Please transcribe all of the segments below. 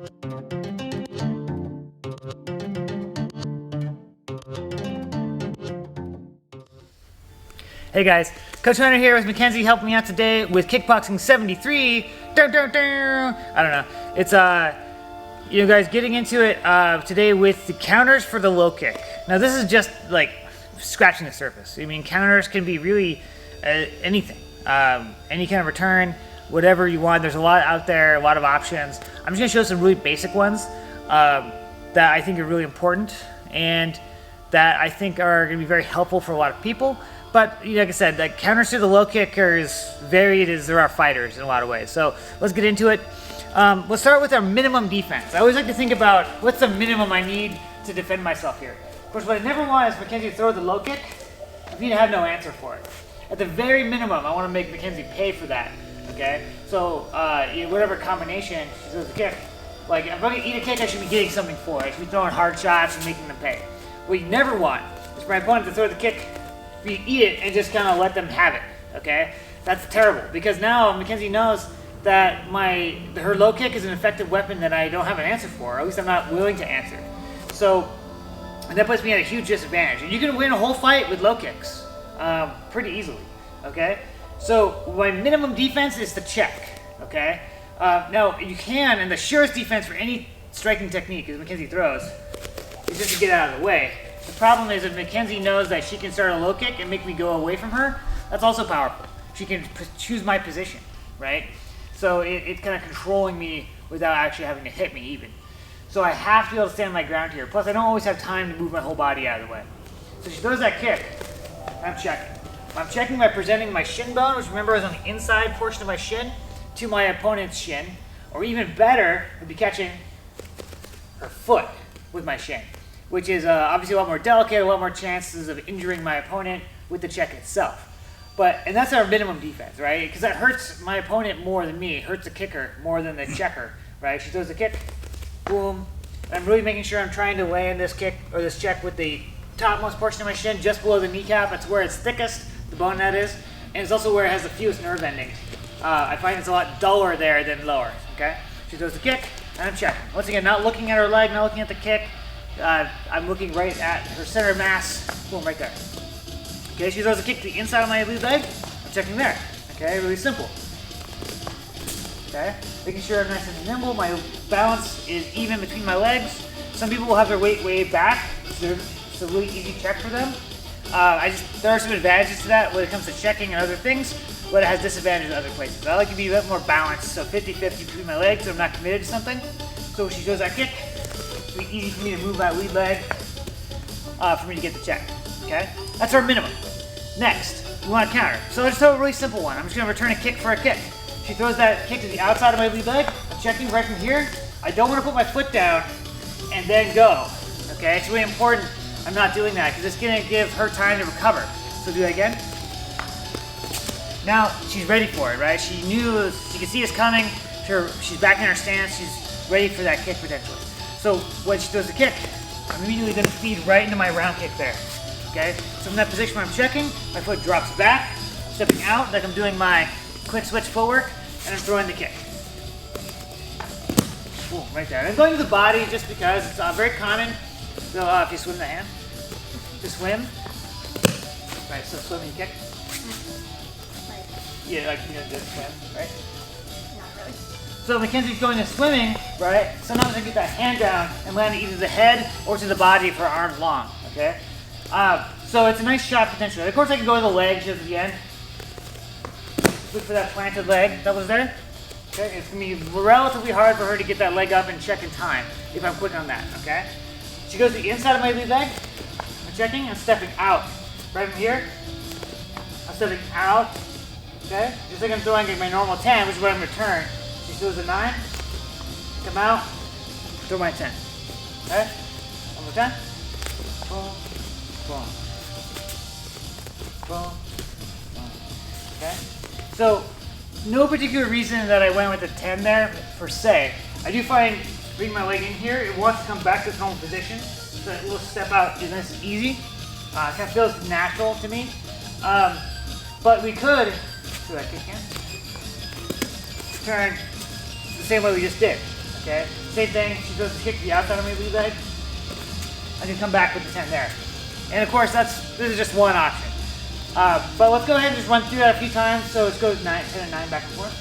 Hey guys, Coach Hunter here with Mackenzie helping me out today with Kickboxing 73. I don't know. It's you guys getting into it today with the counters for the low kick. Now this is just like scratching the surface. I mean, counters can be really anything, any kind of return, whatever you want. There's a lot out there, a lot of options. I'm just gonna show some really basic ones that I think are really important and that I think are gonna be very helpful for a lot of people. But like I said, the counters to the low kick are as varied as there are fighters in a lot of ways. So let's get into it. Let's start with our minimum defense. I always like to think about what's the minimum I need to defend myself here. Of course, what I never want is Mackenzie to throw the low kick if you have no answer for it. At the very minimum, I want to make Mackenzie pay for that. Okay? So whatever combination she throws the kick, like if I'm going to eat a kick, I should be getting something for it. I should be throwing hard shots and making them pay. What you never want is for my opponent to throw the kick, you eat it and just kind of let them have it, okay? That's terrible because now Mackenzie knows that her low kick is an effective weapon that I don't have an answer for, or at least I'm not willing to answer. So, and that puts me at a huge disadvantage. And you can win a whole fight with low kicks pretty easily, okay? So my minimum defense is to check, okay? Now you can, and the surest defense for any striking technique as Mackenzie throws is just to get out of the way. The problem is if Mackenzie knows that she can start a low kick and make me go away from her, that's also powerful. She can choose my position, right? So it's kind of controlling me without actually having to hit me even. So I have to be able to stand my ground here. Plus I don't always have time to move my whole body out of the way. So she throws that kick, I'm checking. I'm checking by presenting my shin bone, which remember is on the inside portion of my shin, to my opponent's shin. Or even better, would be catching her foot with my shin, which is obviously a lot more delicate, a lot more chances of injuring my opponent with the check itself. And that's our minimum defense, right? Because that hurts my opponent more than me. It hurts the kicker more than the checker, right? She throws the kick, boom. I'm really making sure I'm trying to land this kick or this check with the topmost portion of my shin, just below the kneecap. That's where it's thickest, the bone that is. And it's also where it has the fewest nerve endings. I find it's a lot duller there than lower, okay? She throws the kick, and I'm checking. Once again, not looking at her leg, not looking at the kick. I'm looking right at her center of mass, boom, right there. Okay, she throws a kick to the inside of my lead leg, I'm checking there. Okay, really simple. Okay, making sure I'm nice and nimble, my balance is even between my legs. Some people will have their weight way back, so it's a really easy check for them. There are some advantages to that when it comes to checking and other things, but it has disadvantages in other places. I like to be a bit more balanced, so 50-50 between my legs so I'm not committed to something. So when she throws that kick, it'll be easy for me to move my lead leg for me to get the check, okay? That's our minimum. Next, we want to counter. So let's throw a really simple one. I'm just going to return a kick for a kick. She throws that kick to the outside of my lead leg. I'm checking right from here. I don't want to put my foot down and then go, okay? It's really important I'm not doing that because it's going to give her time to recover. So do that again. Now she's ready for it, right? She knew, she could see us coming. She's back in her stance. She's ready for that kick potentially. So when she throws the kick, I'm immediately going to feed right into my round kick there. Okay? So from that position where I'm checking, my foot drops back, stepping out like I'm doing my quick switch footwork, and I'm throwing the kick. Boom, right there. And I'm going to the body just because it's very common. So if you swim the hand, to swim. Right, so swimming kick. Yeah, like just swim, right? Not really. So Mackenzie's going to swimming, right? Sometimes I get that hand down and land either the head or to the body if her arm's long, okay? So it's a nice shot potentially. Of course I can go to the leg just at the end. Look for that planted leg that was there. Okay, it's gonna be relatively hard for her to get that leg up and check in time if I'm quick on that, okay? She goes to the inside of my lead leg. I'm checking and stepping out. Right from here, I'm stepping out, okay? Just like I'm throwing my normal 10, which is what I'm gonna turn. She throws a 9, come out, throw my 10, okay? One more time. Boom, boom, boom, boom, okay? So, no particular reason that I went with a 10 there, per se. I do find bringing my leg in here, it wants to come back to its normal position. So that little step out is nice and easy. Kind of feels natural to me. But we could, so that kick in, turn the same way we just did, Okay, same thing, she throws the kick to the outside of my lead leg. I can come back with the 10 there. And of course, this is just one option. But let's go ahead and just run through that a few times. So it goes 9, 10, and 9 back and forth.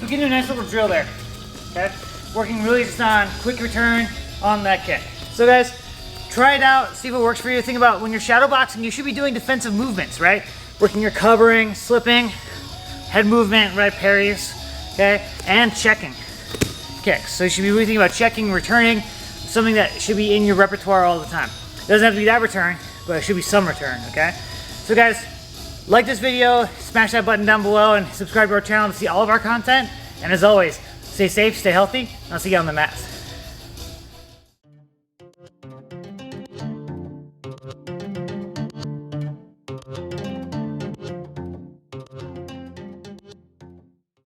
So we're getting a nice little drill there, okay? Working really just on quick return on that kick. So guys, try it out, see if it works for you. Think about when you're shadow boxing, you should be doing defensive movements, right? Working your covering, slipping, head movement, right, parries, okay? And checking kicks. So you should be really thinking about checking, returning, something that should be in your repertoire all the time. It doesn't have to be that return, but it should be some return, okay? So guys, like this video, smash that button down below, and subscribe to our channel to see all of our content. And as always, stay safe, stay healthy, and I'll see you on the mats.